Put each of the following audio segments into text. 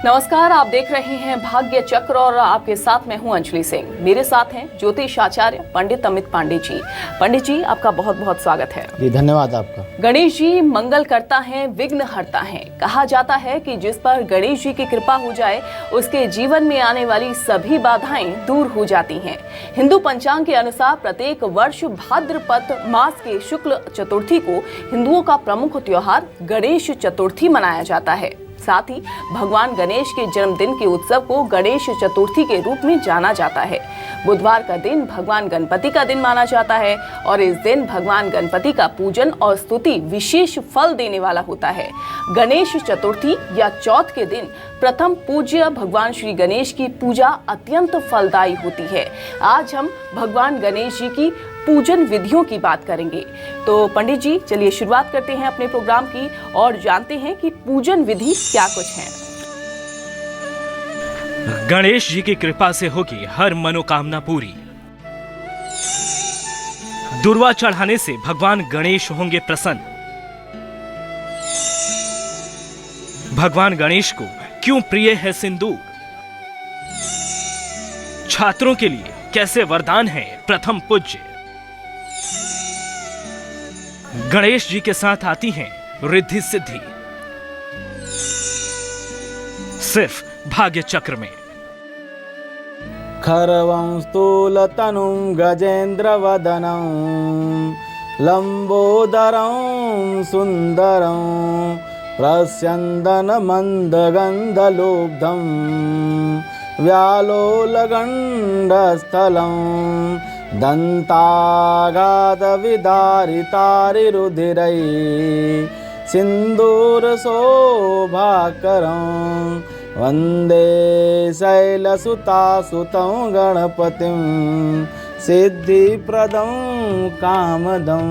नमस्कार, आप देख रहे हैं भाग्य चक्र और आपके साथ मैं हूं अंजलि सिंह। मेरे साथ हैं ज्योतिष आचार्य पंडित अमित पांडे जी। पंडित जी, आपका बहुत बहुत स्वागत है। जी धन्यवाद आपका। गणेश जी मंगल करता है, विघ्न हरता है। कहा जाता है कि जिस पर गणेश जी की कृपा हो जाए उसके जीवन में आने वाली सभी बाधाएं दूर हो जाती हैं। हिंदू पंचांग के अनुसार प्रत्येक वर्ष भाद्रपद मास के शुक्ल चतुर्थी को हिंदुओं का प्रमुख त्योहार गणेश चतुर्थी मनाया जाता है। साथ ही भगवान गणेश के जन्मदिन के उत्सव को गणेश चतुर्थी के रूप में जाना जाता है। बुधवार का दिन भगवान गणपति का दिन माना जाता है और इस दिन भगवान गणपति का पूजन और स्तुति विशेष फल देने वाला होता है। गणेश चतुर्थी या चौथ के दिन प्रथम पूज्य भगवान श्री गणेश की पूजा अत्यंत फलदायी होती है। आज हम भगवान गणेश जी की पूजन विधियों की बात करेंगे। तो पंडित जी, चलिए शुरुआत करते हैं अपने प्रोग्राम की और जानते हैं कि पूजन विधि क्या कुछ है। गणेश जी की कृपा से होगी हर मनोकामना पूरी। दुर्वा चढ़ाने से भगवान गणेश होंगे प्रसन्न। भगवान गणेश को क्यों प्रिय है सिंदूर? छात्रों के लिए कैसे वरदान है प्रथम पूज्य। गणेश जी के साथ आती हैं रिद्धि सिद्धि, सिर्फ भाग्य चक्र में। खरवं स्थूलतनुं गजेन्द्रवदनं लंबोदरं सुंदरं प्रस्यन्दन मन्दगन्धलोब्धं व्यालोलगण्डस्थलं दन्तागाधविदारितारिरुधिरै सिन्दूरशोभाकरं वन्दे शैलसुतासुतं गणपतिं सिद्धिप्रदं कामदं।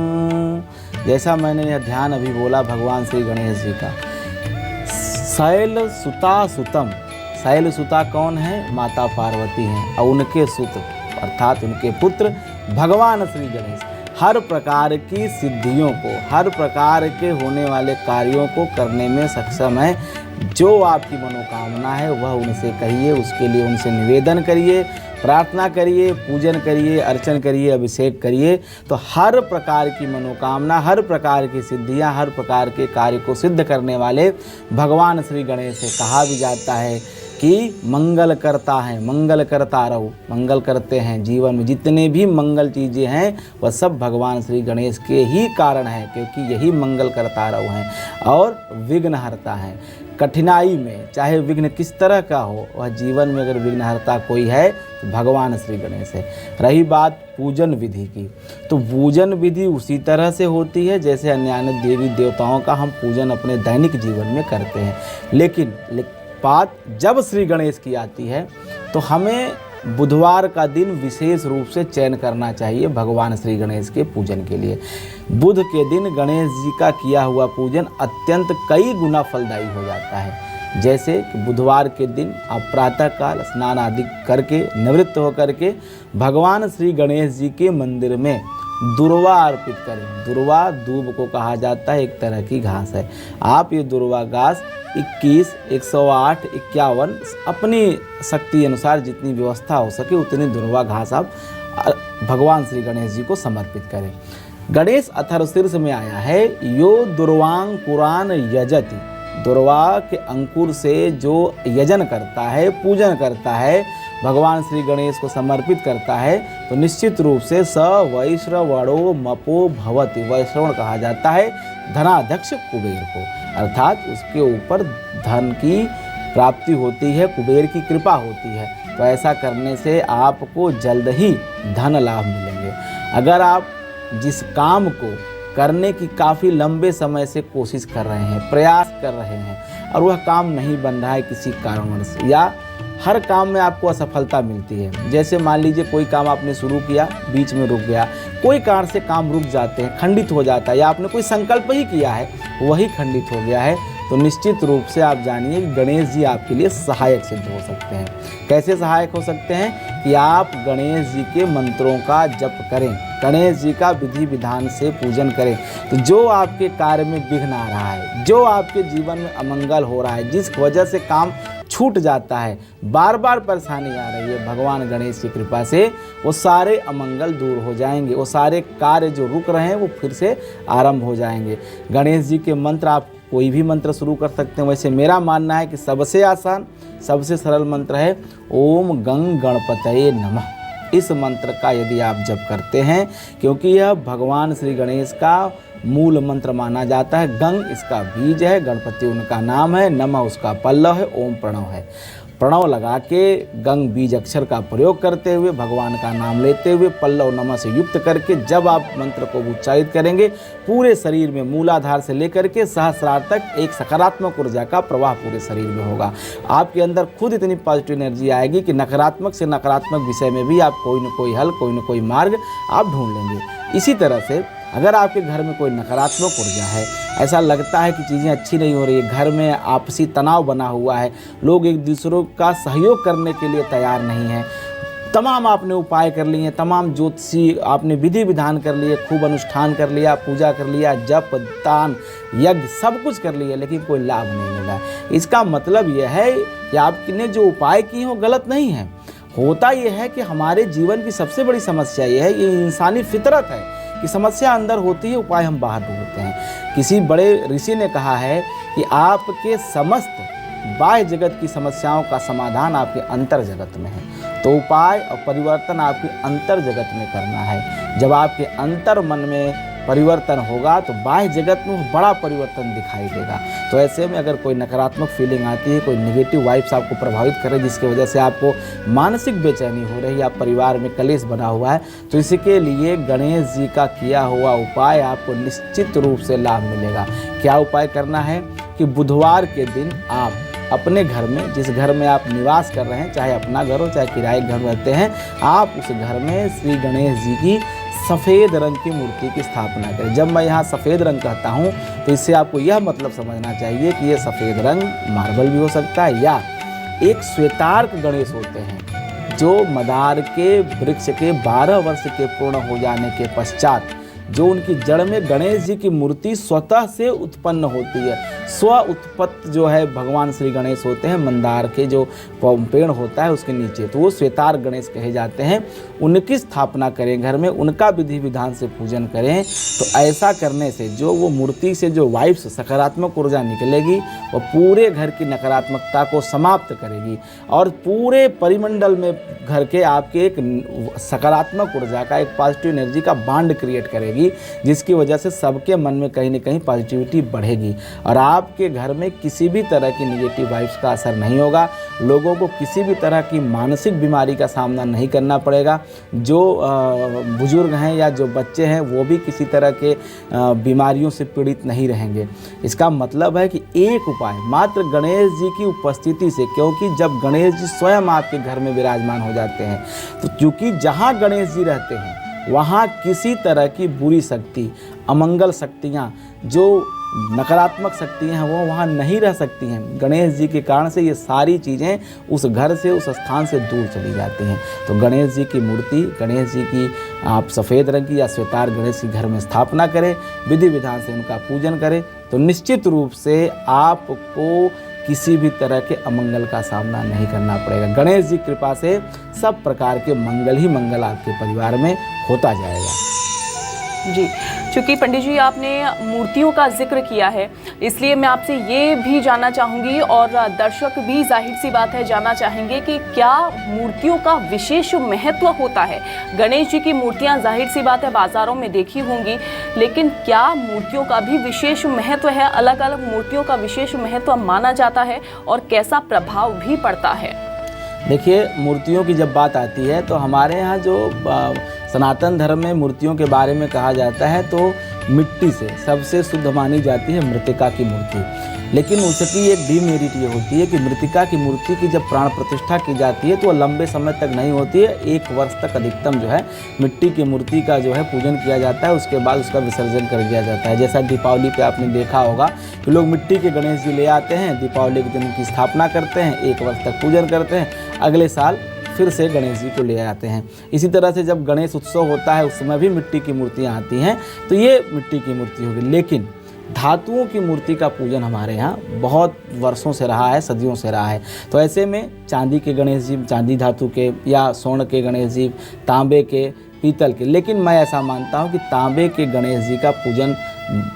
जैसा मैंने यह ध्यान अभी बोला भगवान श्री गणेश जी का, शैलसुतासुतम। शैलसुता कौन है? माता पार्वती हैं और उनके सुत अर्थात उनके पुत्र भगवान श्री गणेश हर प्रकार की सिद्धियों को, हर प्रकार के होने वाले कार्यों को करने में सक्षम है। जो आपकी मनोकामना है वह उनसे कहिए, उसके लिए उनसे निवेदन करिए, प्रार्थना करिए, पूजन करिए, अर्चन करिए, अभिषेक करिए, तो हर प्रकार की मनोकामना, हर प्रकार की सिद्धियां, हर प्रकार के कार्य को सिद्ध करने वाले भगवान श्री गणेश से कहा भी जाता है कि मंगल करता है, मंगल करता रहो। मंगल करते हैं जीवन में जितने भी मंगल चीज़ें हैं वह सब भगवान श्री गणेश के ही कारण है, क्योंकि यही मंगल करता रहो हैं और विघ्न हरता है। कठिनाई में चाहे विघ्न किस तरह का हो, वह जीवन में अगर विघ्न हरता कोई है तो भगवान श्री गणेश है। रही बात पूजन विधि की, तो पूजन विधि उसी तरह से होती है जैसे अन्य देवी देवताओं का हम पूजन अपने दैनिक जीवन में करते हैं। लेकिन बात जब श्री गणेश की आती है तो हमें बुधवार का दिन विशेष रूप से चयन करना चाहिए भगवान श्री गणेश के पूजन के लिए। बुध के दिन गणेश जी का किया हुआ पूजन अत्यंत कई गुना फलदायी हो जाता है। जैसे कि बुधवार के दिन आप प्रातःकाल स्नान आदि करके निवृत्त होकर के भगवान श्री गणेश जी के मंदिर में दुर्वा अर्पित करें। दुर्वा दूब को कहा जाता है, एक तरह की घास है। आप ये दुर्वा घास 21, 108, 51 अपनी शक्ति अनुसार जितनी व्यवस्था हो सके उतनी दुर्वा घास आप भगवान श्री गणेश जी को समर्पित करें। गणेश अथर्वशीर्ष में आया है, यो दुर्वांकुरान यजति। दुर्वा के अंकुर से जो यजन करता है, पूजन करता है, भगवान श्री गणेश को समर्पित करता है, तो निश्चित रूप से स वैश्रवणो मपो भवति। वैश्रवण कहा जाता है धनाध्यक्ष कुबेर को, अर्थात उसके ऊपर धन की प्राप्ति होती है, कुबेर की कृपा होती है। तो ऐसा करने से आपको जल्द ही धन लाभ मिलेंगे। अगर आप जिस काम को करने की काफ़ी लंबे समय से कोशिश कर रहे हैं, प्रयास कर रहे हैं और वह काम नहीं बन रहा है किसी कारणवश, या हर काम में आपको असफलता मिलती है, जैसे मान लीजिए कोई काम आपने शुरू किया बीच में रुक गया, कोई कारण से काम रुक जाते हैं, खंडित हो जाता है, या आपने कोई संकल्प ही किया है वही खंडित हो गया है, तो निश्चित रूप से आप जानिए कि गणेश जी आपके लिए सहायक सिद्ध हो सकते हैं। कैसे सहायक हो सकते हैं? कि आप गणेश जी के मंत्रों का जप करें, गणेश जी का विधि विधान से पूजन करें, तो जो आपके कार्य में विघ्न आ रहा है, जो आपके जीवन में अमंगल हो रहा है, जिस वजह से काम छूट जाता है, बार बार परेशानी आ रही है, भगवान गणेश की कृपा से वो सारे अमंगल दूर हो जाएंगे, वो सारे कार्य जो रुक रहे हैं वो फिर से आरंभ हो जाएंगे। गणेश जी के मंत्र आप कोई भी मंत्र शुरू कर सकते हैं। वैसे मेरा मानना है कि सबसे आसान, सबसे सरल मंत्र है ओम गंग गणपतये नमः। इस मंत्र का यदि आप जप करते हैं, क्योंकि यह भगवान श्री गणेश का मूल मंत्र माना जाता है। गंग इसका बीज है, गणपति उनका नाम है, नमः उसका पल्लव है, ओम प्रणव है। प्रणव लगा के गंग बीज अक्षर का प्रयोग करते हुए, भगवान का नाम लेते हुए, पल्लव नमः से युक्त करके जब आप मंत्र को उच्चारित करेंगे, पूरे शरीर में मूलाधार से लेकर के सहस्रार तक एक सकारात्मक ऊर्जा का प्रवाह पूरे शरीर में होगा। आपके अंदर खुद इतनी पॉजिटिव एनर्जी आएगी कि नकारात्मक से नकारात्मक विषय में भी आप कोई न कोई हल, कोई न कोई मार्ग आप ढूंढ लेंगे। इसी तरह से अगर आपके घर में कोई नकारात्मक ऊर्जा है, ऐसा लगता है कि चीज़ें अच्छी नहीं हो रही है, घर में आपसी तनाव बना हुआ है, लोग एक दूसरों का सहयोग करने के लिए तैयार नहीं है, तमाम आपने उपाय कर लिए, तमाम ज्योतिषी आपने विधि विधान कर लिए, खूब अनुष्ठान कर लिया, पूजा कर लिया, जप दान यज्ञ सब कुछ कर लिया, लेकिन कोई लाभ नहीं मिला। इसका मतलब यह है कि आपने जो उपाय किए वो गलत नहीं है। होता यह है कि हमारे जीवन की सबसे बड़ी समस्या यह है, ये इंसानी फितरत है कि समस्या अंदर होती है, उपाय हम बाहर ढूंढते हैं। किसी बड़े ऋषि ने कहा है कि आपके समस्त बाह्य जगत की समस्याओं का समाधान आपके अंतर जगत में है। तो उपाय और परिवर्तन आपके अंतर जगत में करना है। जब आपके अंतर मन में परिवर्तन होगा तो बाह्य जगत में बड़ा परिवर्तन दिखाई देगा। तो ऐसे में अगर कोई नकारात्मक फीलिंग आती है, कोई नेगेटिव वाइब्स आपको प्रभावित करे, जिसकी वजह से आपको मानसिक बेचैनी हो रही है या परिवार में कलेश बना हुआ है, तो इसके लिए गणेश जी का किया हुआ उपाय आपको निश्चित रूप से लाभ मिलेगा। क्या उपाय करना है कि बुधवार के दिन आप अपने घर में, जिस घर में आप निवास कर रहे हैं, चाहे अपना घर हो चाहे किराए घर में रहते हैं, आप उस घर में श्री गणेश जी की सफ़ेद रंग की मूर्ति की स्थापना करें। जब मैं यहाँ सफ़ेद रंग कहता हूँ तो इससे आपको यह मतलब समझना चाहिए कि ये सफ़ेद रंग मार्बल भी हो सकता है, या एक श्वेतार्क गणेश होते हैं जो मदार के वृक्ष के 12 वर्ष के पूर्ण हो जाने के पश्चात जो उनकी जड़ में गणेश जी की मूर्ति स्वतः से उत्पन्न होती है। स्व उत्पत्त जो है भगवान श्री गणेश होते हैं, मंदार के जो पेड़ होता है उसके नीचे, तो वो श्वेतार गणेश कहे जाते हैं। उनकी स्थापना करें घर में, उनका विधि विधान से पूजन करें। तो ऐसा करने से जो वो मूर्ति से जो वाइब्स सकारात्मक ऊर्जा निकलेगी वो पूरे घर की नकारात्मकता को समाप्त करेगी और पूरे परिमंडल में घर के आपके एक सकारात्मक ऊर्जा का, एक पॉजिटिव एनर्जी का बांड क्रिएट करेगी, जिसकी वजह से सबके मन में कहीं ना कहीं पॉजिटिविटी बढ़ेगी और आपके घर में किसी भी तरह की नेगेटिव वाइब्स का असर नहीं होगा। लोगों को किसी भी तरह की मानसिक बीमारी का सामना नहीं करना पड़ेगा। जो बुजुर्ग हैं या जो बच्चे हैं वो भी किसी तरह के बीमारियों से पीड़ित नहीं रहेंगे। इसका मतलब है कि एक उपाय मात्र गणेश जी की उपस्थिति से, क्योंकि जब गणेश जी स्वयं आपके घर में विराजमान हो जाते हैं तो क्योंकि जहाँ गणेश जी रहते हैं वहाँ किसी तरह की बुरी शक्ति, अमंगल शक्तियाँ, जो नकारात्मक शक्तियाँ हैं वो वहाँ नहीं रह सकती हैं। गणेश जी के कारण से ये सारी चीज़ें उस घर से, उस स्थान से दूर चली जाती हैं। तो गणेश जी की मूर्ति, गणेश जी की आप सफ़ेद रंग की या श्वेतार गणेश की घर में स्थापना करें, विधि विधान से उनका पूजन करें, तो निश्चित रूप से आपको किसी भी तरह के अमंगल का सामना नहीं करना पड़ेगा। गणेश जी कृपा से सब प्रकार के मंगल ही मंगल आपके परिवार में होता जाएगा। जी, चूँकि पंडित जी आपने मूर्तियों का जिक्र किया है, इसलिए मैं आपसे ये भी जानना चाहूँगी और दर्शक भी जाहिर सी बात है जानना चाहेंगे कि क्या मूर्तियों का विशेष महत्व होता है। गणेश जी की मूर्तियाँ जाहिर सी बात है बाज़ारों में देखी होंगी, लेकिन क्या मूर्तियों का भी विशेष महत्व है, अलग अलग मूर्तियों का विशेष महत्व माना जाता है और कैसा प्रभाव भी पड़ता है? देखिए, मूर्तियों की जब बात आती है तो हमारे यहाँ जो सनातन धर्म में मूर्तियों के बारे में कहा जाता है तो मिट्टी से सबसे शुद्ध मानी जाती है मृतिका की मूर्ति। लेकिन उसकी एक डीमेरिट ये होती है कि मृतिका की मूर्ति की जब प्राण प्रतिष्ठा की जाती है तो वह लंबे समय तक नहीं होती है। 1 वर्ष तक अधिकतम जो है मिट्टी की मूर्ति का जो है पूजन किया जाता है, उसके बाद उसका विसर्जन कर दिया जाता है। जैसा दीपावली पे आपने देखा होगा कि लोग मिट्टी के गणेश जी ले आते हैं, दीपावली के दिन उनकी स्थापना करते हैं, 1 वर्ष तक पूजन करते हैं, अगले साल फिर से गणेश जी को ले आते हैं। इसी तरह से जब गणेश उत्सव होता है उस समय भी मिट्टी की मूर्तियाँ आती हैं, तो ये मिट्टी की मूर्ति होगी। लेकिन धातुओं की मूर्ति का पूजन हमारे यहाँ बहुत वर्षों से रहा है, सदियों से रहा है। तो ऐसे में चांदी के गणेश जी, चांदी धातु के, या स्वर्ण के गणेश जी, तांबे के, पीतल के, लेकिन मैं ऐसा मानता हूँ कि तांबे के गणेश जी का पूजन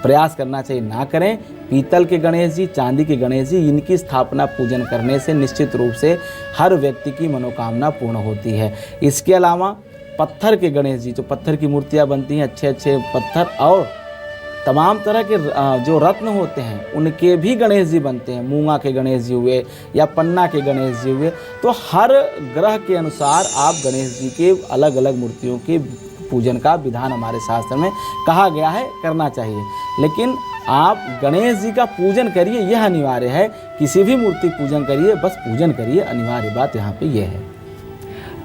प्रयास करना चाहिए, ना करें। पीतल के गणेश जी, चांदी के गणेश जी, इनकी स्थापना पूजन करने से निश्चित रूप से हर व्यक्ति की मनोकामना पूर्ण होती है। इसके अलावा पत्थर के गणेश जी, जो पत्थर की मूर्तियाँ बनती हैं, अच्छे अच्छे पत्थर और तमाम तरह के जो रत्न होते हैं उनके भी गणेश जी बनते हैं। मूंगा के गणेश जी हुए या पन्ना के गणेश जी हुए। तो हर ग्रह के अनुसार आप गणेश जी के अलग अलग मूर्तियों के पूजन का विधान हमारे शास्त्र में कहा गया है, करना चाहिए। लेकिन आप गणेश जी का पूजन करिए, यह अनिवार्य है। किसी भी मूर्ति पूजन करिए, बस पूजन करिए, अनिवार्य बात यहाँ पे यह है।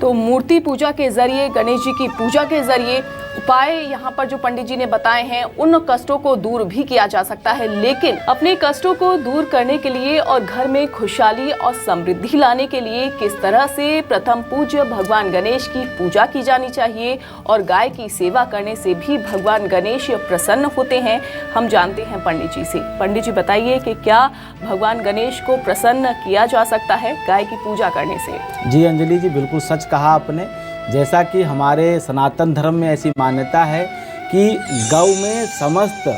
तो मूर्ति पूजा के जरिए, गणेश जी की पूजा के जरिए उपाय यहाँ पर जो पंडित जी ने बताए हैं, उन कष्टों को दूर भी किया जा सकता है। लेकिन अपने कष्टों को दूर करने के लिए और घर में खुशहाली और समृद्धि लाने के लिए किस तरह से प्रथम पूज्य भगवान गणेश की पूजा की जानी चाहिए और गाय की सेवा करने से भी भगवान गणेश प्रसन्न होते हैं, हम जानते हैं पंडित जी से। पंडित जी बताइए कि क्या भगवान गणेश को प्रसन्न किया जा सकता है गाय की पूजा करने से? जी अंजलि जी, बिल्कुल सच कहा आपने। जैसा कि हमारे सनातन धर्म में ऐसी मान्यता है कि गौ में समस्त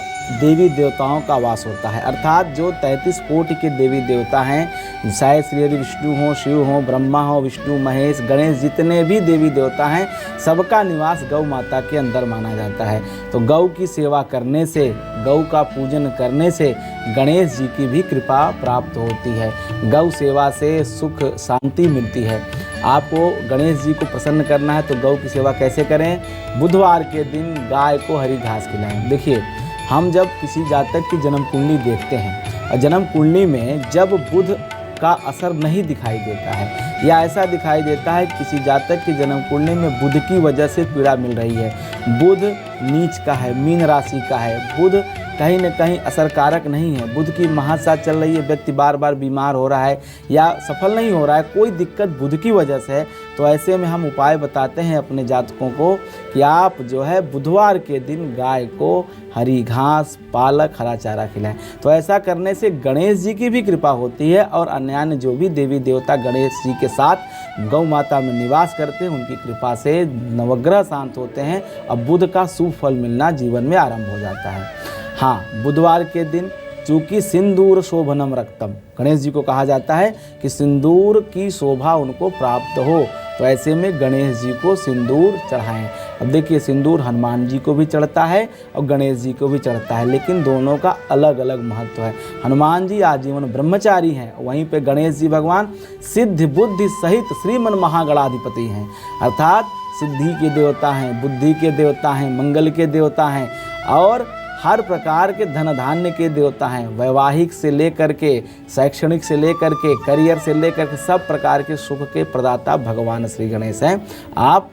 देवी देवताओं का वास होता है, अर्थात जो 33 कोटि के देवी देवता हैं, चाहे श्री हरि विष्णु हो, शिव हो, ब्रह्मा हो, विष्णु, महेश, गणेश, जितने भी देवी देवता हैं, सबका निवास गौ माता के अंदर माना जाता है। तो गौ की सेवा करने से, गौ का पूजन करने से गणेश जी की भी कृपा प्राप्त होती है। गौ सेवा से सुख शांति मिलती है। आपको गणेश जी को प्रसन्न करना है तो गौ की सेवा कैसे करें? बुधवार के दिन गाय को हरी घास खिलाएं। देखिए, हम जब किसी जातक की जन्म कुंडली देखते हैं और जन्म कुंडली में जब बुध का असर नहीं दिखाई देता है या ऐसा दिखाई देता है किसी जातक की जन्म कुंडली में बुध की वजह से पीड़ा मिल रही है, बुध नीच का है, मीन राशि का है, बुध कहीं न कहीं असरकारक नहीं है, बुध की महादशा चल रही है, व्यक्ति बार बार बीमार हो रहा है या सफल नहीं हो रहा है, कोई दिक्कत बुध की वजह से है, तो ऐसे में हम उपाय बताते हैं अपने जातकों को कि आप जो है बुधवार के दिन गाय को हरी घास, पालक, हरा चारा खिलाएं। तो ऐसा करने से गणेश जी की भी कृपा होती है और अन्य जो भी देवी देवता गणेश जी के साथ गौ माता में निवास करते हैं, उनकी कृपा से नवग्रह शांत होते हैं और बुध का शुभ फल मिलना जीवन में आरंभ हो जाता है। हाँ, बुधवार के दिन चूँकि सिंदूर शोभनम रक्तम, गणेश जी को कहा जाता है कि सिंदूर की शोभा उनको प्राप्त हो, तो ऐसे में गणेश जी को सिंदूर चढ़ाएं। अब देखिए, सिंदूर हनुमान जी को भी चढ़ता है और गणेश जी को भी चढ़ता है, लेकिन दोनों का अलग अलग महत्व है। हनुमान जी आजीवन ब्रह्मचारी हैं, वहीं पे गणेश जी भगवान सिद्धि बुद्धि सहित श्रीमन महागणाधिपति हैं, अर्थात सिद्धि के देवता हैं, बुद्धि के देवता हैं, मंगल के देवता हैं और हर प्रकार के धन धान्य के देवता हैं। वैवाहिक से लेकर के, शैक्षणिक से लेकर के, करियर से लेकर के सब प्रकार के सुख के प्रदाता भगवान श्री गणेश हैं। आप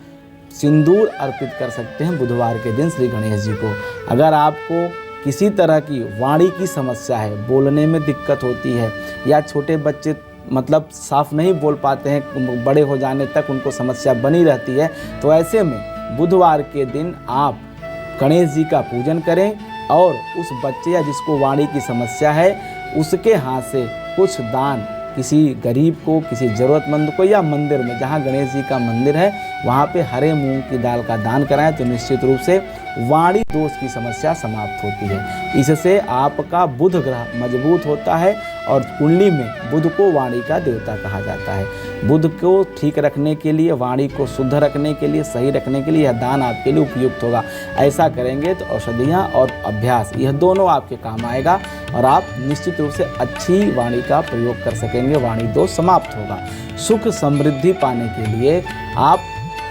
सिंदूर अर्पित कर सकते हैं बुधवार के दिन श्री गणेश जी को। अगर आपको किसी तरह की वाणी की समस्या है, बोलने में दिक्कत होती है या छोटे बच्चे मतलब साफ नहीं बोल पाते हैं, बड़े हो जाने तक उनको समस्या बनी रहती है, तो ऐसे में बुधवार के दिन आप गणेश जी का पूजन करें और उस बच्चे या जिसको वाणी की समस्या है उसके हाथ से कुछ दान किसी गरीब को, किसी ज़रूरतमंद को या मंदिर में जहाँ गणेश जी का मंदिर है वहाँ पे हरे मूंग की दाल का दान कराएं, तो निश्चित रूप से वाणी दोष की समस्या समाप्त होती है। इससे आपका बुध ग्रह मजबूत होता है और कुंडली में बुध को वाणी का देवता कहा जाता है। बुध को ठीक रखने के लिए, वाणी को शुद्ध रखने के लिए, सही रखने के लिए यह दान आपके लिए उपयुक्त होगा। ऐसा करेंगे तो औषधियाँ और अभ्यास यह दोनों आपके काम आएगा और आप निश्चित रूप से अच्छी वाणी का प्रयोग कर सकेंगे, वाणी दोष समाप्त होगा। सुख समृद्धि पाने के लिए आप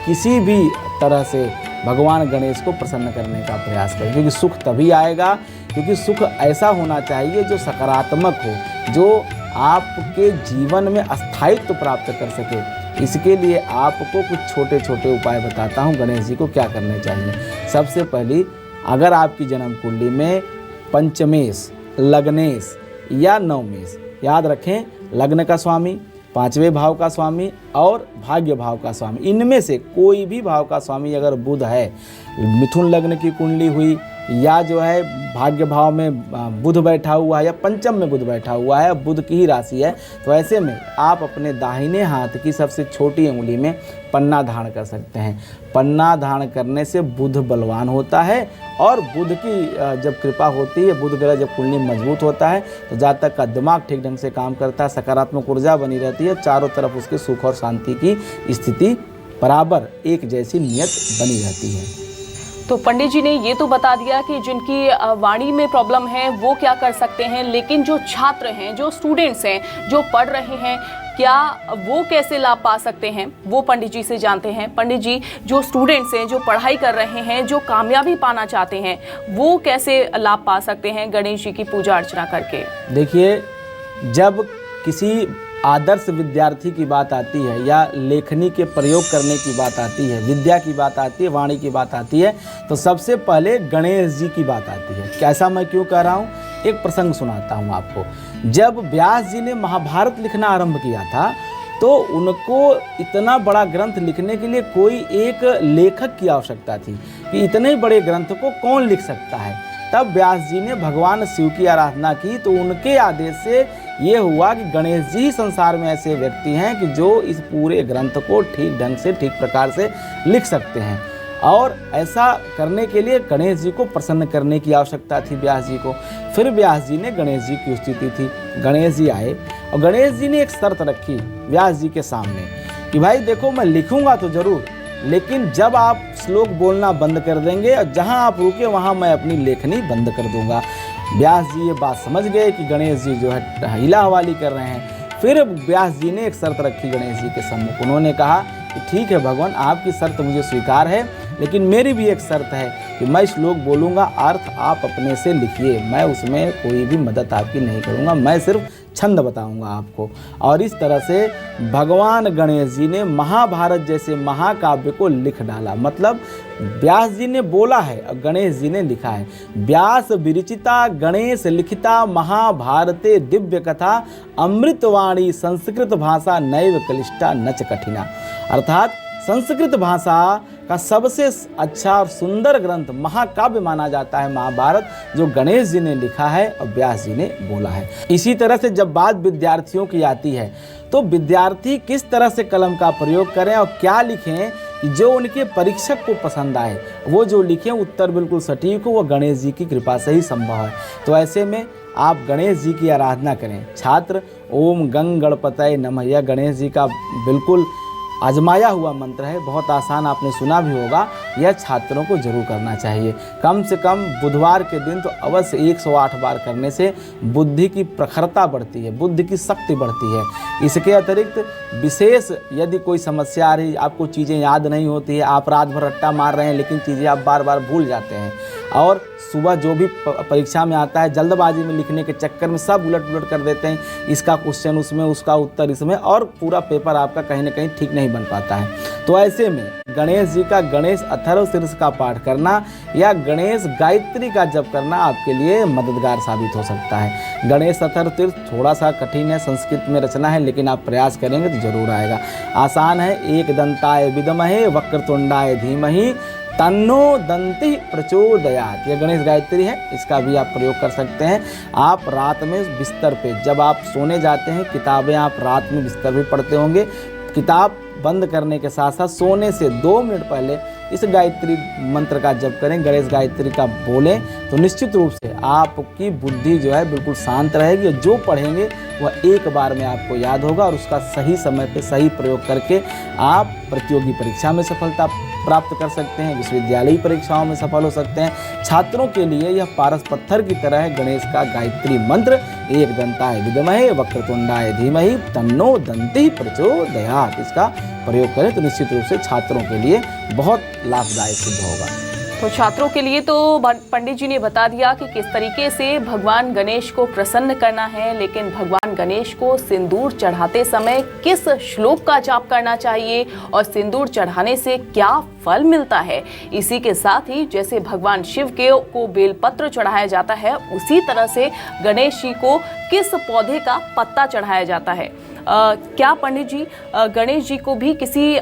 किसी भी तरह से भगवान गणेश को प्रसन्न करने का प्रयास करें, क्योंकि सुख तभी आएगा, क्योंकि सुख ऐसा होना चाहिए जो सकारात्मक हो, जो आपके जीवन में स्थायित्व प्राप्त कर सके। इसके लिए आपको कुछ छोटे छोटे उपाय बताता हूँ गणेश जी को क्या करने चाहिए। सबसे पहली, अगर आपकी जन्म कुंडली में पंचमेश, लग्नेश या नवमेश, याद रखें लग्न का स्वामी, पांचवें भाव का स्वामी और भाग्य भाव का स्वामी, इनमें से कोई भी भाव का स्वामी अगर बुध है, मिथुन लग्न की कुंडली हुई या जो है भाग्य भाव में बुध बैठा हुआ है या पंचम में बुध बैठा हुआ है, बुध की ही राशि है, तो ऐसे में आप अपने दाहिने हाथ की सबसे छोटी उंगली में पन्ना धारण कर सकते हैं। पन्ना धारण करने से बुध बलवान होता है और बुध की जब कृपा होती है, बुध ग्रह जब कुंडली मजबूत होता है तो जातक का दिमाग ठीक ढंग से काम करता है, सकारात्मक ऊर्जा बनी रहती है, चारों तरफ उसके सुख और शांति की स्थिति बराबर एक जैसी नियत बनी रहती है। तो पंडित जी ने ये तो बता दिया कि जिनकी वाणी में प्रॉब्लम है वो क्या कर सकते हैं, लेकिन जो छात्र हैं, जो स्टूडेंट्स हैं, जो पढ़ रहे हैं, क्या वो कैसे लाभ पा सकते हैं, वो पंडित जी से जानते हैं। पंडित जी, जो स्टूडेंट्स हैं, जो पढ़ाई कर रहे हैं, जो कामयाबी पाना चाहते हैं, वो कैसे लाभ पा सकते हैं गणेश जी की पूजा अर्चना करके? देखिए, जब किसी आदर्श विद्यार्थी की बात आती है या लेखनी के प्रयोग करने की बात आती है, विद्या की बात आती है, वाणी की बात आती है, तो सबसे पहले गणेश जी की बात आती है। कैसा मैं क्यों कह रहा हूँ, एक प्रसंग सुनाता हूँ आपको। जब व्यास जी ने महाभारत लिखना आरंभ किया था तो उनको इतना बड़ा ग्रंथ लिखने के लिए कोई एक लेखक की आवश्यकता थी कि इतने बड़े ग्रंथ को कौन लिख सकता है। तब व्यास जी ने भगवान शिव की आराधना की तो उनके आदेश से ये हुआ कि गणेश जी ही संसार में ऐसे व्यक्ति हैं कि जो इस पूरे ग्रंथ को ठीक ढंग से, ठीक प्रकार से लिख सकते हैं। और ऐसा करने के लिए गणेश जी को प्रसन्न करने की आवश्यकता थी व्यास जी को। फिर व्यास जी ने गणेश जी की स्तुति थी, गणेश जी आए और गणेश जी ने एक शर्त रखी व्यास जी के सामने कि भाई देखो, मैं लिखूंगा तो जरूर, लेकिन जब आप श्लोक बोलना बंद कर देंगे और जहां आप रुके वहां मैं अपनी लेखनी बंद कर दूंगा। व्यास जी ये बात समझ गए कि गणेश जी जो है हिला हवाली कर रहे हैं। फिर व्यास जी ने एक शर्त रखी गणेश जी के सम्मुख। उन्होंने कहा कि ठीक है भगवान, आपकी शर्त मुझे स्वीकार है, लेकिन मेरी भी एक शर्त है कि मैं श्लोक बोलूँगा, अर्थ आप अपने से लिखिए, मैं उसमें कोई भी मदद आपकी नहीं करूँगा, मैं सिर्फ छंद बताऊंगा आपको। और इस तरह से भगवान गणेश जी ने महाभारत जैसे महाकाव्य को लिख डाला। मतलब व्यास जी ने बोला है और गणेश जी ने लिखा है। व्यास विरचिता गणेश लिखिता महाभारते दिव्य कथा अमृतवाणी संस्कृत भाषा नैव कलिष्ठा नच कठिना। अर्थात संस्कृत भाषा का सबसे अच्छा और सुंदर ग्रंथ महाकाव्य माना जाता है महाभारत, जो गणेश जी ने लिखा है और व्यास जी ने बोला है। इसी तरह से जब बात विद्यार्थियों की आती है तो विद्यार्थी किस तरह से कलम का प्रयोग करें और क्या लिखें कि जो उनके परीक्षक को पसंद आए, वो जो लिखें उत्तर बिल्कुल सटीक हो, वो गणेश जी की कृपा से ही संभव है। तो ऐसे में आप गणेश जी की आराधना करें। छात्र ओम गंग गणपतये नमः, यह गणेश जी का बिल्कुल आजमाया हुआ मंत्र है, बहुत आसान, आपने सुना भी होगा। यह छात्रों को जरूर करना चाहिए। कम से कम बुधवार के दिन तो अवश्य 108 बार करने से बुद्धि की प्रखरता बढ़ती है, बुद्धि की शक्ति बढ़ती है। इसके अतिरिक्त विशेष यदि कोई समस्या आ रही, आपको चीज़ें याद नहीं होती है, आप रात भर रट्टा मार रहे हैं लेकिन चीज़ें आप बार बार भूल जाते हैं, और सुबह जो भी परीक्षा में आता है जल्दबाजी में लिखने के चक्कर में सब उलट पुलट कर देते हैं, इसका क्वेश्चन उसमें, उसका उत्तर इसमें, और पूरा पेपर आपका कहीं ना कहीं ठीक नहीं बन पाता है। तो ऐसे में गणेश जी का गणेश अथर्व शीर्ष का पाठ करना या गणेश गायत्री का जप करना आपके लिए मददगार साबित हो सकता है। गणेश अथर्व शीर्ष थोड़ा सा कठिन है, संस्कृत में रचना है, लेकिन आप प्रयास करेंगे तो जरूर आएगा। आसान है। एक दंताय विद्महे वक्रतुंडाय धीमहि तन्नो दंति प्रचोदयात्, यह गणेश गायत्री है, इसका भी आप प्रयोग कर सकते हैं। आप रात में बिस्तर पे जब आप सोने जाते हैं, किताबें आप रात में बिस्तर भी पढ़ते होंगे, किताब बंद करने के साथ साथ सोने से 2 मिनट पहले इस गायत्री मंत्र का जप करें, गणेश गायत्री का बोलें, तो निश्चित रूप से आपकी बुद्धि जो है बिल्कुल शांत रहेगी और जो पढ़ेंगे वह एक बार में आपको याद होगा और उसका सही समय पे सही प्रयोग करके आप प्रतियोगी परीक्षा में सफलता प्राप्त कर सकते हैं, विश्वविद्यालयी परीक्षाओं में सफल हो सकते हैं। छात्रों के लिए यह पारस पत्थर की तरह है गणेश का गायत्री मंत्र, एक दंताय विद्महे वक्रतुंडाय धीमहि तन्नो दंति प्रचोदयात्, इसका प्रयोग करें तो निश्चित रूप से छात्रों के लिए बहुत लाभदायक सिद्ध होगा। तो छात्रों के लिए तो पंडित जी ने बता दिया कि किस तरीके से भगवान गणेश को प्रसन्न करना है, लेकिन भगवान गणेश को सिंदूर चढ़ाते समय किस श्लोक का जाप करना चाहिए और सिंदूर चढ़ाने से क्या फल मिलता है। इसी के साथ ही जैसे भगवान शिव को बेलपत्र चढ़ाया जाता है, उसी तरह से गणेश जी को किस पौधे का पत्ता चढ़ाया जाता है। क्या पंडित जी गणेश जी को भी किसी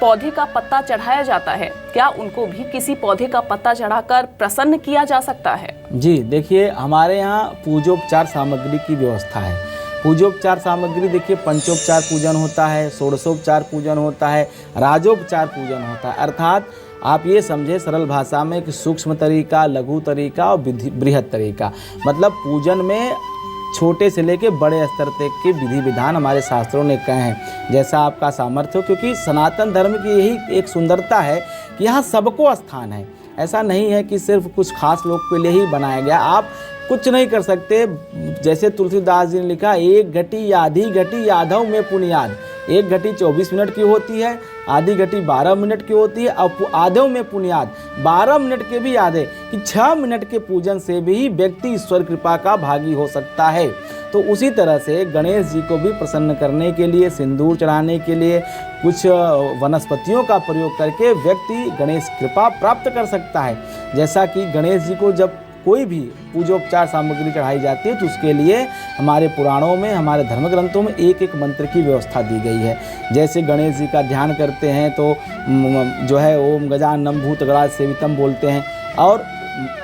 पौधे का पत्ता चढ़ाया जाता है, क्या उनको भी किसी पौधे का पत्ता चढ़ाकर प्रसन्न किया जा सकता है? जी देखिए, हमारे यहाँ पूजोपचार सामग्री की व्यवस्था है। पूजोपचार सामग्री देखिए, पंचोपचार पूजन होता है, षोडशोपचार पूजन होता है, राजोपचार पूजन होता है। अर्थात आप ये समझे सरल भाषा में कि सूक्ष्म तरीका, लघु तरीका और बृहत तरीका। मतलब पूजन में छोटे से लेके बड़े स्तर तक के विधि विधान हमारे शास्त्रों ने कहे हैं, जैसा आपका सामर्थ्य हो। क्योंकि सनातन धर्म की यही एक सुंदरता है कि यहाँ सबको स्थान है। ऐसा नहीं है कि सिर्फ कुछ खास लोग के लिए ही बनाया गया। आप कुछ नहीं कर सकते। जैसे तुलसीदास जी ने लिखा, एक घटी आधी घटी यादव में पुनियाद। एक घटी 24 मिनट की होती है, आधी घटी 12 मिनट की होती है, और आधव में पुनियाद 12 मिनट के भी याद है कि 6 मिनट के पूजन से भी व्यक्ति ईश्वर कृपा का भागी हो सकता है। तो उसी तरह से गणेश जी को भी प्रसन्न करने के लिए, सिंदूर चढ़ाने के लिए कुछ वनस्पतियों का प्रयोग करके व्यक्ति गणेश कृपा प्राप्त कर सकता है। जैसा कि गणेश जी को जब कोई भी पूजोपचार सामग्री चढ़ाई जाती है तो उसके लिए हमारे पुराणों में, हमारे धर्म ग्रंथों में एक एक मंत्र की व्यवस्था दी गई है। जैसे गणेश जी का ध्यान करते हैं तो जो है ओम गजाननम भूतगणाधिसेवितम सेवितम बोलते हैं, और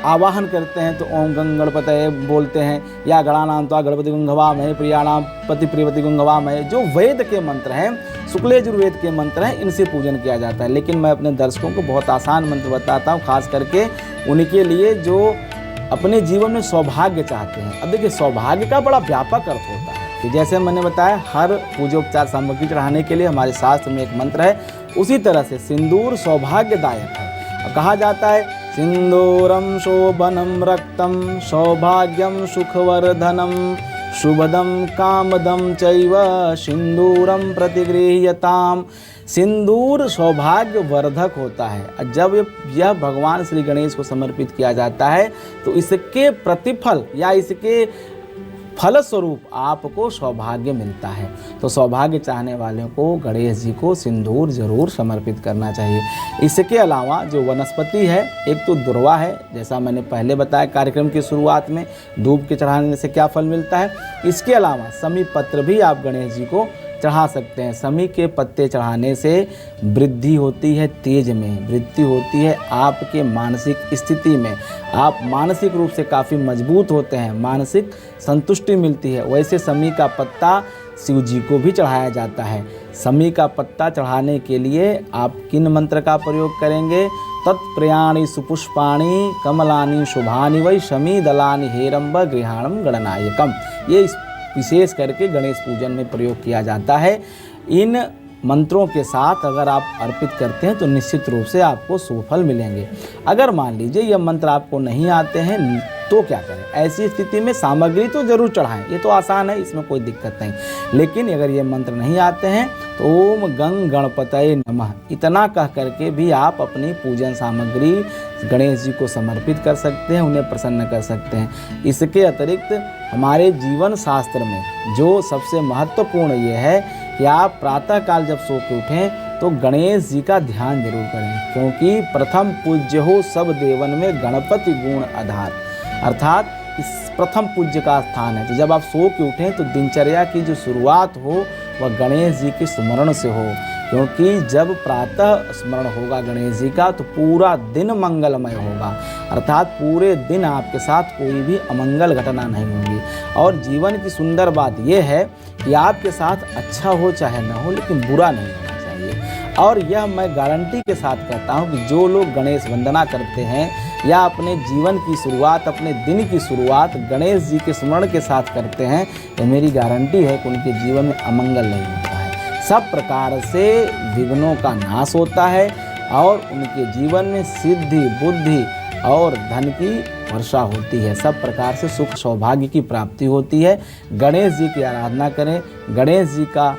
आवाहन करते हैं तो ओम गंग गणपतये बोलते हैं, या गणानाम त्वा गणपति गुंगवामहे प्रियाणाम पति प्रियवति गुंगवामहे। जो वेद के मंत्र हैं, शुक्ल यजुर्वेद के मंत्र हैं, इनसे पूजन किया जाता है। लेकिन मैं अपने दर्शकों को बहुत आसान मंत्र बताता हूँ, खास करके उनके लिए जो अपने जीवन में सौभाग्य चाहते हैं। अब देखिए, सौभाग्य का बड़ा व्यापक अर्थ होता है कि जैसे मैंने बताया, हर पूजोपचार सामग्री चढ़ाने के लिए हमारे शास्त्र में एक मंत्र है। उसी तरह से सिंदूर सौभाग्यदायक है। और कहा जाता है, सिंदूरम शोभनम रक्तम सौभाग्यम सुखवर्धनम शुभदम कामदम चैव सिंदूरम प्रतिगृह्यताम। सिंदूर सौभाग्य वर्धक होता है। जब यह भगवान श्री गणेश को समर्पित किया जाता है तो इसके प्रतिफल या इसके फलस्वरूप आपको सौभाग्य मिलता है। तो सौभाग्य चाहने वालों को गणेश जी को सिंदूर जरूर समर्पित करना चाहिए। इसके अलावा जो वनस्पति है, एक तो दुर्वा है, जैसा मैंने पहले बताया कार्यक्रम की शुरुआत में, धूप के चढ़ाने से क्या फल मिलता है। इसके अलावा समी पत्र भी आप गणेश जी को चढ़ा सकते हैं। समी के पत्ते चढ़ाने से वृद्धि होती है, तेज में वृद्धि होती है, आपके मानसिक स्थिति में आप मानसिक रूप से काफ़ी मजबूत होते हैं, मानसिक संतुष्टि मिलती है। वैसे समी का पत्ता शिव जी को भी चढ़ाया जाता है। समी का पत्ता चढ़ाने के लिए आप किन मंत्र का प्रयोग करेंगे? तत्प्रयाणि सुपुष्पाणि कमलानि शुभानि वै शमी दलानि हेरंब गृहाणम गणनायकम। ये विशेष करके गणेश पूजन में प्रयोग किया जाता है। इन मंत्रों के साथ अगर आप अर्पित करते हैं तो निश्चित रूप से आपको शुभ फल मिलेंगे। अगर मान लीजिए यह मंत्र आपको नहीं आते हैं तो क्या करें? ऐसी स्थिति में सामग्री तो जरूर चढ़ाएं, ये तो आसान है, इसमें कोई दिक्कत नहीं। लेकिन अगर ये मंत्र नहीं आते हैं तो ओम गंग गणपतये नमः इतना कह करके भी आप अपनी पूजन सामग्री गणेश जी को समर्पित कर सकते हैं, उन्हें प्रसन्न कर सकते हैं। इसके अतिरिक्त हमारे जीवन शास्त्र में जो सबसे महत्वपूर्ण ये है कि आप प्रातःकाल जब सो के उठें तो गणेश जी का ध्यान जरूर करें, क्योंकि प्रथम पूज्य हो सब देवन में गणपति गुण आधार। अर्थात इस प्रथम पूज्य का स्थान है। तो जब आप सो के उठें तो दिनचर्या की जो शुरुआत हो वह गणेश जी के स्मरण से हो, क्योंकि जब प्रातः स्मरण होगा गणेश जी का तो पूरा दिन मंगलमय होगा। अर्थात पूरे दिन आपके साथ कोई भी अमंगल घटना नहीं होगी। और जीवन की सुंदर बात यह है कि आपके साथ अच्छा हो चाहे न हो, लेकिन बुरा नहीं होना चाहिए। और यह मैं गारंटी के साथ कहता हूँ कि जो लोग गणेश वंदना करते हैं या अपने जीवन की शुरुआत, अपने दिन की शुरुआत गणेश जी के स्मरण के साथ करते हैं, तो मेरी गारंटी है कि उनके जीवन में अमंगल नहीं होता है। सब प्रकार से विघ्नों का नाश होता है और उनके जीवन में सिद्धि, बुद्धि और धन की वर्षा होती है। सब प्रकार से सुख सौभाग्य की प्राप्ति होती है। गणेश जी की आराधना करें, गणेश जी का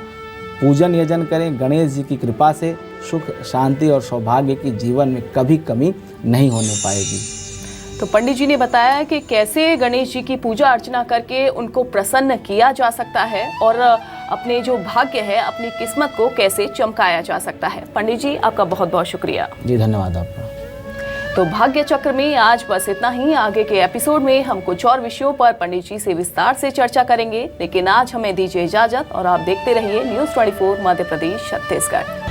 पूजन यजन करें। गणेश जी की कृपा से सुख, शांति और सौभाग्य की जीवन में कभी कमी नहीं होने पाएगी। तो पंडित जी ने बताया कि कैसे गणेश जी की पूजा अर्चना करके उनको प्रसन्न किया जा सकता है और अपने जो भाग्य है, अपनी किस्मत को कैसे चमकाया जा सकता है। पंडित जी आपका बहुत बहुत शुक्रिया। जी धन्यवाद आपका। तो भाग्य चक्र में आज बस इतना ही। आगे के एपिसोड में हम कुछ और विषयों पर पंडित जी से विस्तार से चर्चा करेंगे, लेकिन आज हमें दीजिए इजाजत और आप देखते रहिए न्यूज़ 24 मध्य प्रदेश छत्तीसगढ़।